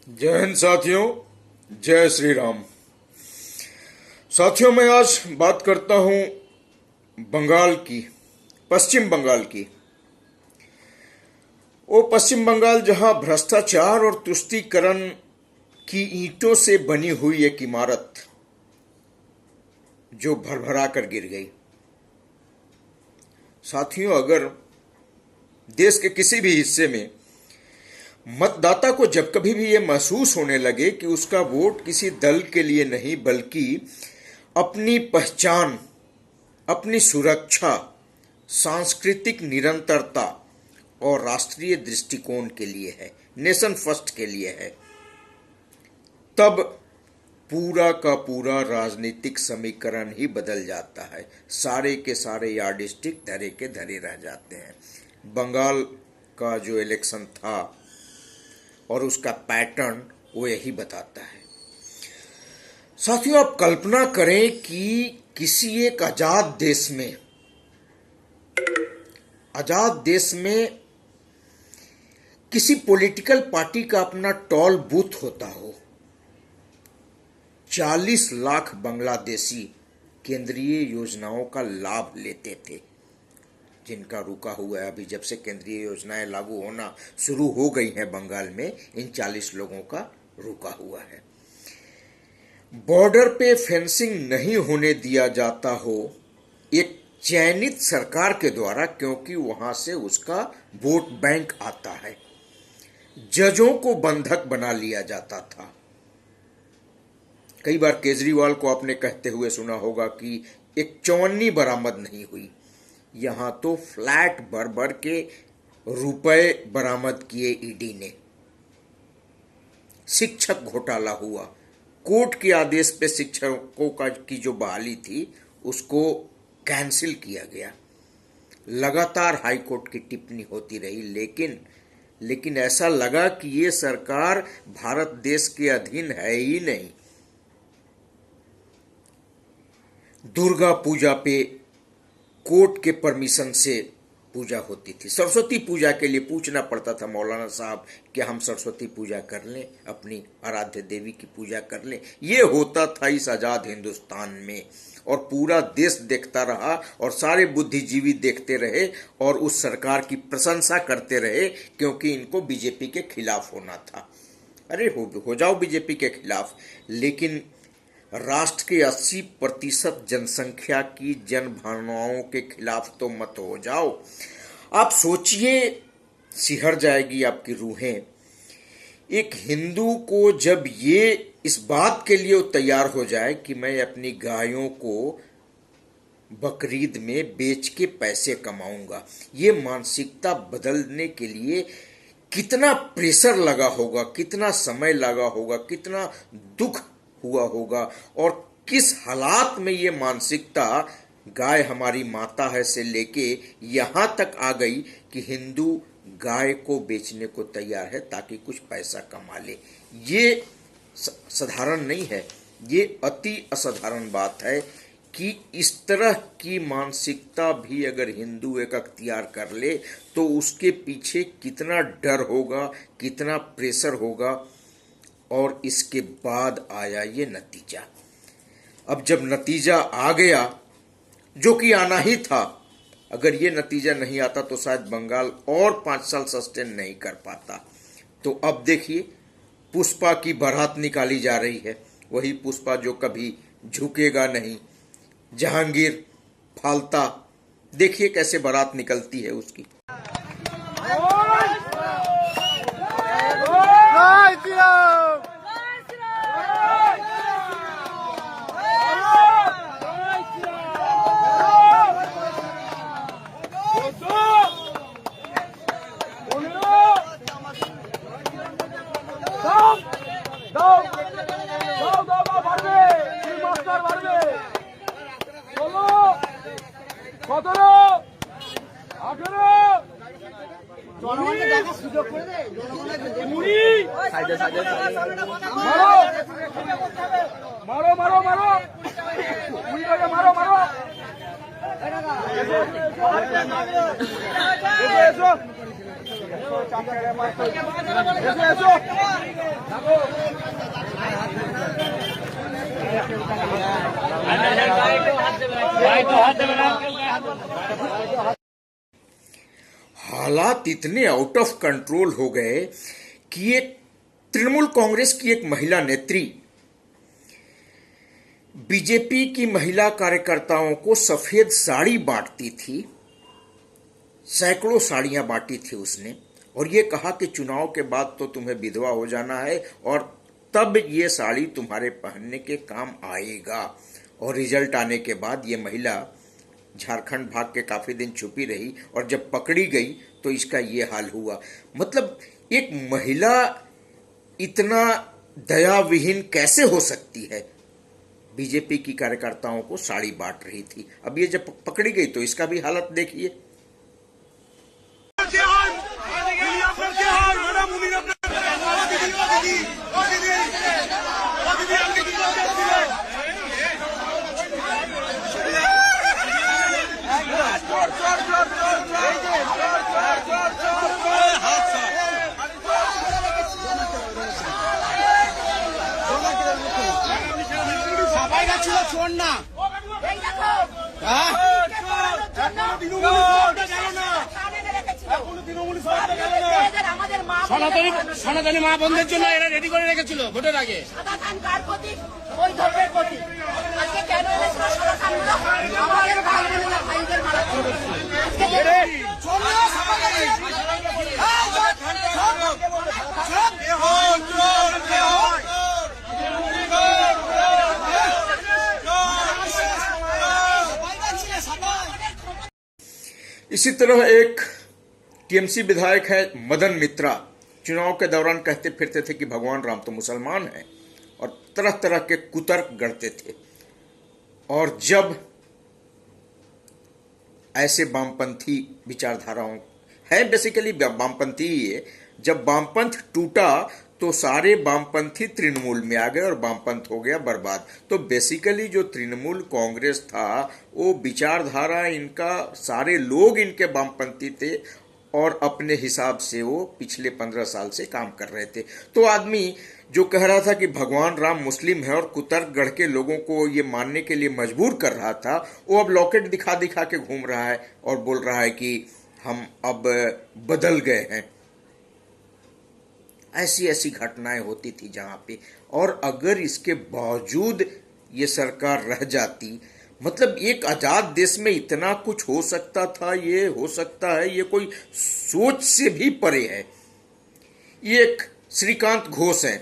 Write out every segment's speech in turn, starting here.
जय हिंद साथियों, जय श्री राम। साथियों, मैं आज बात करता हूं बंगाल की, पश्चिम बंगाल की। वो पश्चिम बंगाल जहां भ्रष्टाचार और तुष्टीकरण की ईंटों से बनी हुई एक इमारत जो भरभरा कर गिर गई। साथियों, अगर देश के किसी भी हिस्से में मतदाता को जब कभी भी यह महसूस होने लगे कि उसका वोट किसी दल के लिए नहीं बल्कि अपनी पहचान, अपनी सुरक्षा, सांस्कृतिक निरंतरता और राष्ट्रीय दृष्टिकोण के लिए है, नेशन फर्स्ट के लिए है, तब पूरा का पूरा राजनीतिक समीकरण ही बदल जाता है। सारे के सारे यार्डस्टिक धरे के धरे रह जाते हैं। बंगाल का जो इलेक्शन था और उसका पैटर्न वो यही बताता है। साथियों, आप कल्पना करें कि किसी एक आजाद देश में किसी पॉलिटिकल पार्टी का अपना टॉल बूथ होता हो। 40 लाख बांग्लादेशी केंद्रीय योजनाओं का लाभ लेते थे, जिनका रुका हुआ है। अभी जब से केंद्रीय योजनाएं लागू होना शुरू हो गई हैं बंगाल में, इन 40 लोगों का रुका हुआ है। बॉर्डर पे फेंसिंग नहीं होने दिया जाता हो एक चयनित सरकार के द्वारा, क्योंकि वहां से उसका वोट बैंक आता है। जजों को बंधक बना लिया जाता था। कई बार केजरीवाल को आपने कहते हुए सुना होगा कि एक चौवन्नी बरामद नहीं हुई। यहां तो फ्लैट भर भर के रुपए बरामद किए ईडी ने। शिक्षक घोटाला हुआ, कोर्ट के आदेश पे शिक्षकों की जो बहाली थी उसको कैंसिल किया गया। लगातार हाईकोर्ट की टिप्पणी होती रही, लेकिन ऐसा लगा कि ये सरकार भारत देश के अधीन है ही नहीं। दुर्गा पूजा पे कोर्ट के परमिशन से पूजा होती थी। सरस्वती पूजा के लिए पूछना पड़ता था मौलाना साहब कि हम सरस्वती पूजा कर लें, अपनी आराध्य देवी की पूजा कर लें। ये होता था इस आजाद हिंदुस्तान में, और पूरा देश देखता रहा और सारे बुद्धिजीवी देखते रहे और उस सरकार की प्रशंसा करते रहे, क्योंकि इनको बीजेपी के खिलाफ होना था। अरे हो जाओ बीजेपी के खिलाफ, लेकिन राष्ट्र के 80% जनसंख्या की जन भावनाओं के खिलाफ तो मत हो जाओ। आप सोचिए, सिहर जाएगी आपकी रूहें। एक हिंदू को जब ये इस बात के लिए तैयार हो जाए कि मैं अपनी गायों को बकरीद में बेच के पैसे कमाऊंगा, ये मानसिकता बदलने के लिए कितना प्रेशर लगा होगा, कितना समय लगा होगा, कितना दुख हुआ होगा, और किस हालात में ये मानसिकता गाय हमारी माता है से लेके यहां तक आ गई कि हिंदू गाय को बेचने को तैयार है ताकि कुछ पैसा कमा ले। ये साधारण नहीं है, ये अति असाधारण बात है कि इस तरह की मानसिकता भी अगर हिंदू एक अख्तियार कर ले तो उसके पीछे कितना डर होगा, कितना प्रेशर होगा। और इसके बाद आया ये नतीजा। अब जब नतीजा आ गया, जो कि आना ही था, अगर ये नतीजा नहीं आता तो शायद बंगाल और 5 साल सस्टेन नहीं कर पाता। तो अब देखिए, पुष्पा की बारात निकाली जा रही है, वही पुष्पा जो कभी झुकेगा नहीं। जहांगीर फालता, देखिए कैसे बारात निकलती है उसकी। हालात इतने आउट ऑफ कंट्रोल हो गए कि एक तृणमूल कांग्रेस की एक महिला नेत्री बीजेपी की महिला कार्यकर्ताओं को सफेद साड़ी बांटती थी। सैकड़ों साड़ियां बांटी थी उसने, और ये कहा कि चुनाव के बाद तो तुम्हें विधवा हो जाना है और तब ये साड़ी तुम्हारे पहनने के काम आएगा। और रिजल्ट आने के बाद ये महिला झारखंड भाग के काफी दिन छुपी रही और जब पकड़ी गई तो इसका ये हाल हुआ। मतलब एक महिला इतना दयाविहीन कैसे हो सकती है? बीजेपी की कार्यकर्ताओं को साड़ी बांट रही थी। अब ये जब पकड़ी गई तो इसका भी हालत देखिए। छोड़ना সনাতনী মা বন্ধের জন্য এরা রেডি করে রেখেছিল ভোটের আগে। इसी तरह एक टीएमसी विधायक है मदन मित्रा, चुनाव के दौरान कहते फिरते थे कि भगवान राम तो मुसलमान हैं और तरह तरह के कुतर्क गढ़ते थे। और जब ऐसे वामपंथी विचारधाराओं है, बेसिकली वामपंथी ही है, जब वामपंथ टूटा तो सारे वामपंथी तृणमूल में आ गए और वामपंथ हो गया बर्बाद। तो बेसिकली जो तृणमूल कांग्रेस था वो विचारधारा इनका, सारे लोग इनके वामपंथी थे और अपने हिसाब से वो पिछले 15 साल से काम कर रहे थे। तो आदमी जो कह रहा था कि भगवान राम मुस्लिम है और कुतर्क गढ़ के लोगों को ये मानने के लिए मजबूर कर रहा था, वो अब लॉकेट दिखा दिखा के घूम रहा है और बोल रहा है कि हम अब बदल गए हैं। ऐसी ऐसी घटनाएं होती थी जहां पे, और अगर इसके बावजूद ये सरकार रह जाती, मतलब एक आजाद देश में इतना कुछ हो सकता था, ये हो सकता है, ये कोई सोच से भी परे है। ये एक श्रीकांत घोष हैं,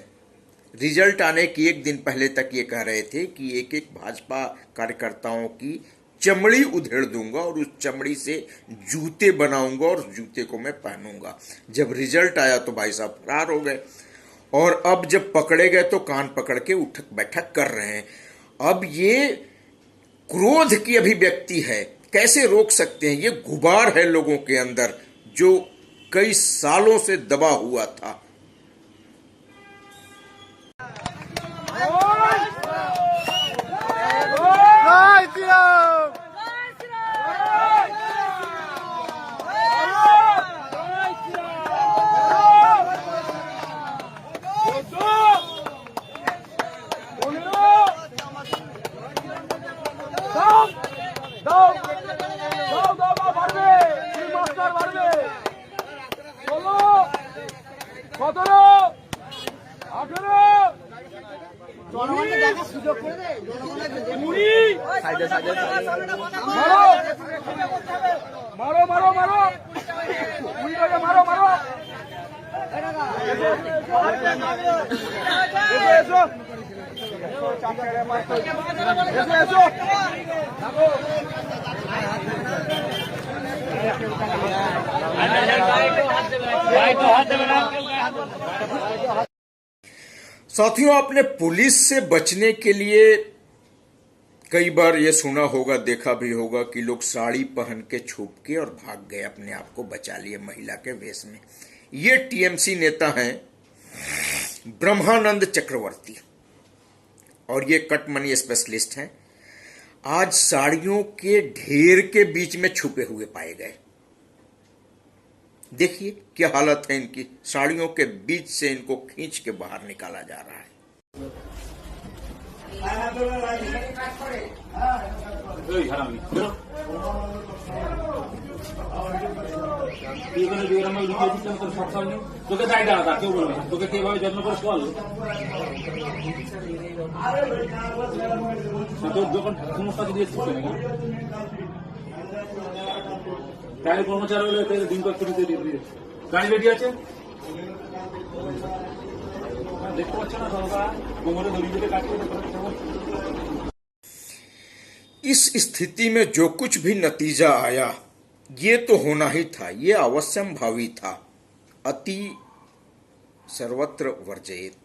रिजल्ट आने की एक दिन पहले तक ये कह रहे थे कि एक एक भाजपा कार्यकर्ताओं की चमड़ी उधेड़ दूंगा और उस चमड़ी से जूते बनाऊंगा और जूते को मैं पहनूंगा। जब रिजल्ट आया तो भाई साहब फरार हो गए, और अब जब पकड़े गए तो कान पकड़ के उठक बैठक कर रहे हैं। अब ये क्रोध की अभिव्यक्ति है, कैसे रोक सकते हैं? ये गुबार है लोगों के अंदर जो कई सालों से दबा हुआ था। मारो मारो मारो मारो मारो साथियों, आपने पुलिस से बचने के लिए कई बार ये सुना होगा, देखा भी होगा कि लोग साड़ी पहन के छुप के और भाग गए, अपने आप को बचा लिए महिला के वेश में। ये टीएमसी नेता हैं ब्रह्मानंद चक्रवर्ती और ये कट मनी स्पेशलिस्ट हैं। आज साड़ियों के ढेर के बीच में छुपे हुए पाए गए। देखिए क्या हालत है इनकी, साड़ियों के बीच से इनको खींच के बाहर निकाला जा रहा है। এই হারামি বেরো তুই ওখানে যে আমার লিখে দিচ্ছিলাম তোর সব সামনে তোকে তাই দাঁড়া কেউ বলবে না। তোকে কিভাবে যত্ন করে চল তোর যখন সমস্যা দিয়ে দিচ্ছে নাকি তাহলে কর্মচারী হলে দিন কয়েক ছুটি দিয়ে দিয়ে গাড়ি রেডি আছে দেখতে পাচ্ছ না সরকার কোমরে দড়ি দিয়ে কাটতে। इस स्थिति में जो कुछ भी नतीजा आया ये तो होना ही था, ये अवश्यंभावी था। अति सर्वत्र वर्जयेत।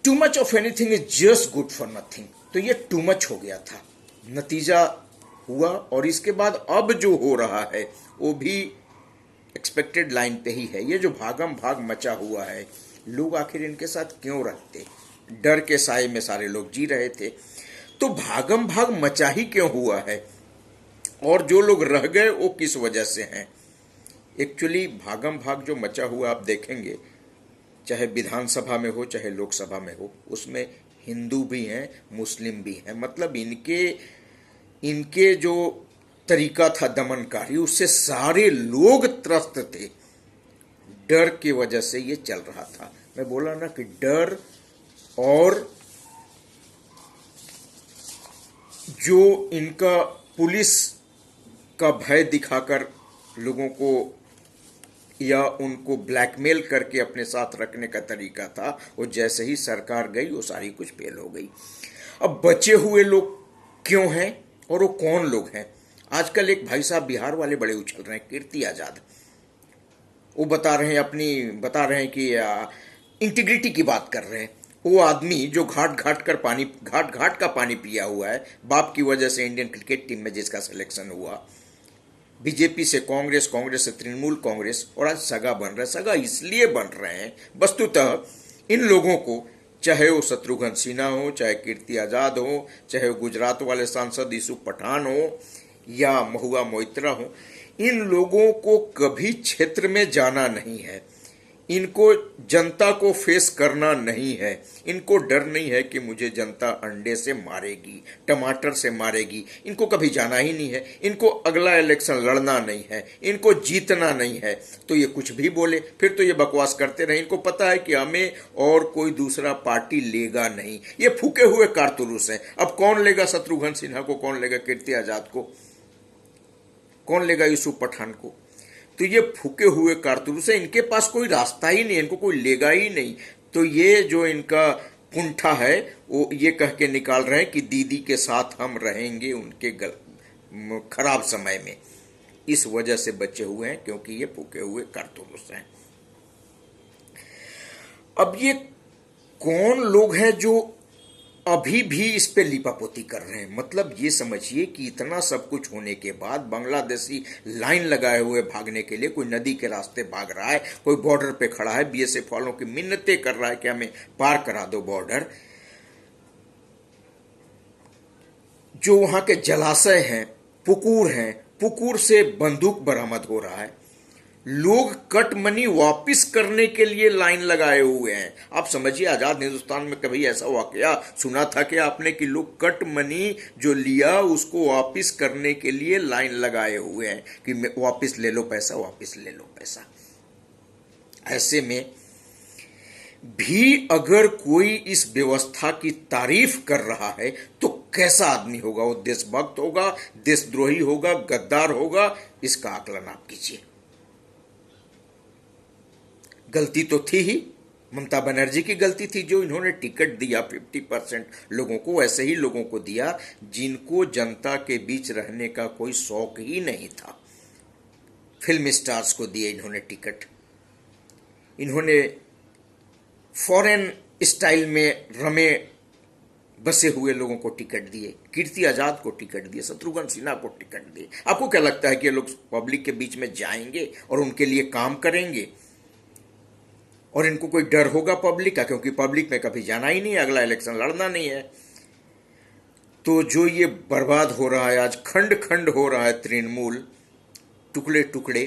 Too much of anything is just good for nothing. तो ये टू मच हो गया था, नतीजा हुआ और इसके बाद अब जो हो रहा है वो भी एक्सपेक्टेड लाइन पे ही है। ये जो भागम भाग मचा हुआ है, लोग आखिर इनके साथ क्यों रहते? डर के साए में सारे लोग जी रहे थे, तो भागम भाग मचा ही क्यों हुआ है? और जो लोग रह गए वो किस वजह से हैं? एक्चुअली भागम भाग जो मचा हुआ आप देखेंगे, चाहे विधानसभा में हो चाहे लोकसभा में हो, उसमें हिंदू भी हैं मुस्लिम भी हैं। मतलब इनके जो तरीका था दमनकारी, उससे सारे लोग त्रस्त थे। डर की वजह से ये चल रहा था। मैं बोला ना कि डर और जो इनका पुलिस का भय दिखाकर लोगों को या उनको ब्लैकमेल करके अपने साथ रखने का तरीका था, वो जैसे ही सरकार गई वो सारी कुछ फेल हो गई। अब बचे हुए लोग क्यों हैं और वो कौन लोग हैं? आजकल एक भाई साहब बिहार वाले बड़े उछल रहे हैं, कीर्ति आजाद। वो बता रहे हैं कि इंटीग्रिटी की बात कर रहे हैं। वो आदमी जो घाट घाट का पानी पिया हुआ है, बाप की वजह से इंडियन क्रिकेट टीम में जिसका सिलेक्शन हुआ, बीजेपी से कांग्रेस, कांग्रेस से तृणमूल कांग्रेस, और आज सगा बन रहा है। सगा इसलिए बन रहे हैं वस्तुतः इन लोगों को, चाहे वो शत्रुघ्न सिन्हा हो, चाहे कीर्ति आजाद हो, चाहे वो गुजरात वाले सांसद यूसुफ पठान हो या महुआ मोइत्रा हो, इन लोगों को कभी क्षेत्र में जाना नहीं है। इनको जनता को फेस करना नहीं है। इनको डर नहीं है कि मुझे जनता अंडे से मारेगी, टमाटर से मारेगी। इनको कभी जाना ही नहीं है। इनको अगला इलेक्शन लड़ना नहीं है, इनको जीतना नहीं है। तो ये कुछ भी बोले, फिर तो ये बकवास करते रहे। इनको पता है कि हमें और कोई दूसरा पार्टी लेगा नहीं। ये फूके हुए कारतूस हैं। अब कौन लेगा शत्रुघ्न सिन्हा को, कौन लेगा कीर्ति आजाद को, कौन लेगा यूसुफ पठान को? तो ये फूके हुए कारतूस है। इनके पास कोई रास्ता ही नहीं, इनको कोई लेगा ही नहीं। तो ये जो इनका पुंठा है वो ये कह के निकाल रहे हैं कि दीदी के साथ हम रहेंगे उनके खराब समय में। इस वजह से बचे हुए हैं क्योंकि ये फूके हुए कारतूस हैं। अब ये कौन लोग हैं जो अभी भी इस पे लिपापोती कर रहे हैं? मतलब ये समझिए कि इतना सब कुछ होने के बाद बांग्लादेशी लाइन लगाए हुए भागने के लिए, कोई नदी के रास्ते भाग रहा है, कोई बॉर्डर पे खड़ा है, बीएसएफ वालों की मिन्नतें कर रहा है कि हमें पार करा दो बॉर्डर। जो वहां के जलाशय हैं, पुकुर से बंदूक बरामद हो रहा है। लोग कट मनी वापिस करने के लिए लाइन लगाए हुए हैं। आप समझिए, आजाद हिंदुस्तान में कभी ऐसा वाकया सुना था कि आपने कि लोग कट मनी जो लिया उसको वापिस करने के लिए लाइन लगाए हुए हैं कि वापिस ले लो पैसा, वापिस ले लो पैसा। ऐसे में भी अगर कोई इस व्यवस्था की तारीफ कर रहा है तो कैसा आदमी होगा? वो देशभक्त होगा, देशद्रोही होगा, गद्दार होगा? इसका आकलन आप कीजिए। गलती तो थी ही, ममता बनर्जी की गलती थी जो इन्होंने टिकट दिया 50% लोगों को, ऐसे ही लोगों को दिया जिनको जनता के बीच रहने का कोई शौक ही नहीं था। फिल्म स्टार्स को दिए इन्होंने टिकट, इन्होंने फॉरेन स्टाइल में रमे बसे हुए लोगों को टिकट दिए, कीर्ति आजाद को टिकट दिए, शत्रुघ्न सिन्हा को टिकट दिए। आपको क्या लगता है कि ये लोग पब्लिक के बीच में जाएंगे और उनके लिए काम करेंगे? और इनको कोई डर होगा पब्लिक का? क्योंकि पब्लिक में कभी जाना ही नहीं है, अगला इलेक्शन लड़ना नहीं है। तो जो ये बर्बाद हो रहा है, आज खंड खंड हो रहा है तृणमूल, टुकड़े टुकड़े,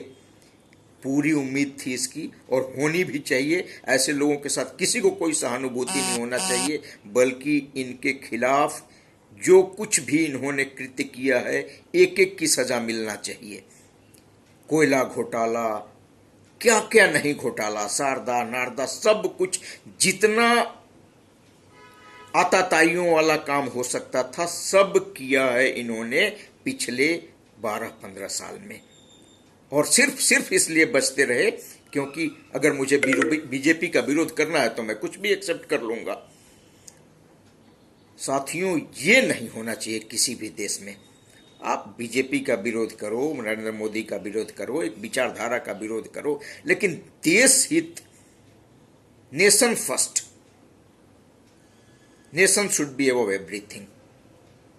पूरी उम्मीद थी इसकी और होनी भी चाहिए। ऐसे लोगों के साथ किसी को कोई सहानुभूति नहीं होना चाहिए, बल्कि इनके खिलाफ जो कुछ भी इन्होंने कृत्य किया है एक एक की सजा मिलना चाहिए। कोयला घोटाला, क्या क्या नहीं घोटाला, शारदा नारदा, सब कुछ जितना आताताइयों वाला काम हो सकता था सब किया है इन्होंने पिछले 12-15 साल में। और सिर्फ इसलिए बचते रहे क्योंकि अगर मुझे बीजेपी का विरोध करना है तो मैं कुछ भी एक्सेप्ट कर लूंगा। साथियों, ये नहीं होना चाहिए किसी भी देश में। आप बीजेपी का विरोध करो, नरेंद्र मोदी का विरोध करो, एक विचारधारा का विरोध करो, लेकिन देश हित, nation first, nation should be above everything.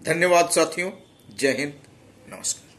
धन्यवाद साथियों, जय हिंद, नमस्कार।